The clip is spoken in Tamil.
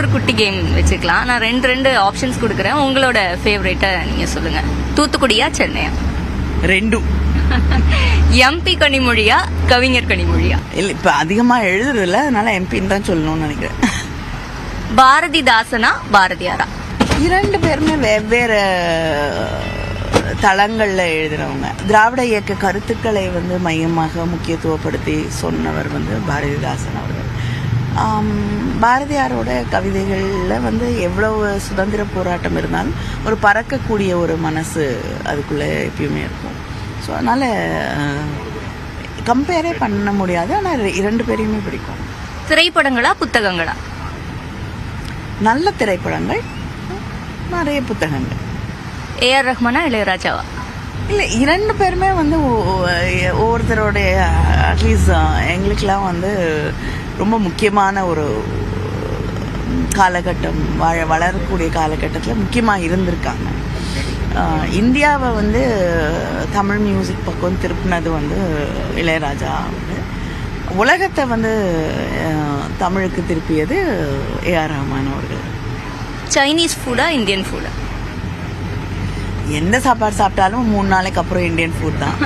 ஒரு குட்டி கேம் வச்சுக்கலாம். நான் ரெண்டு ஆப்ஷன்ஸ் கொடுக்குறேன். உங்களோட ஃபேவரேட்டை நீங்கள் சொல்லுங்கள். தூத்துக்குடியா சென்னையா? ரெண்டும். எம்பி கனிமொழியா கவிஞர் கனிமொழியா? இல்லை, இப்போ அதிகமாக எழுதுறதில்ல, அதனால எம்பின்னு தான் சொல்லணும்னு நினைக்கிறேன். பாரதிதாசனா பாரதியாரா? இரண்டு பேருமே வெவ்வேறு தளங்களில் எழுதுறவங்க. திராவிட இயக்க கருத்துக்களை மையமாக முக்கியத்துவப்படுத்தி சொன்னவர் பாரதிதாசன் அவர்கள். பாரதியாரோட கவிதைகளில் எவ்வளவு சுதந்திர போராட்டம் இருந்தாலும் ஒரு பறக்கக்கூடிய ஒரு மனசு அதுக்குள்ளே எப்பயுமே இருக்கும். ஸோ அதனால் கம்பேரே பண்ண முடியாது. ஆனால் இரண்டு பேரையுமே பிடிக்கும். திரைப்படங்களா புத்தகங்களா? நல்ல திரைப்படங்கள், நிறைய புத்தகங்கள். ஏஆர் ரஹ்மானா இளையராஜாவா? இல்லை, இரண்டு பேருமே ஒவ்வொருத்தருடைய அட்லீஸ்ட் எங்களுக்கெல்லாம் ரொம்ப முக்கியமான ஒரு காலகட்டம், வளரக்கூடிய காலகட்டத்தில் முக்கியமாக இருந்திருக்காங்க. இந்தியாவை தமிழ் மியூசிக் பக்கம் திருப்பினது இளையராஜா. உலகத்தை தமிழுக்கு திருப்பியது ஏஆர் ரஹ்மான் அவர்கள். சைனீஸ் ஃபுட்டா இந்தியன் ஃபுட்டா? எந்த சாப்பாடு சாப்பிட்டாலும் 3 நாளைக்கு அப்புறம் இந்தியன் ஃபுட் தான்.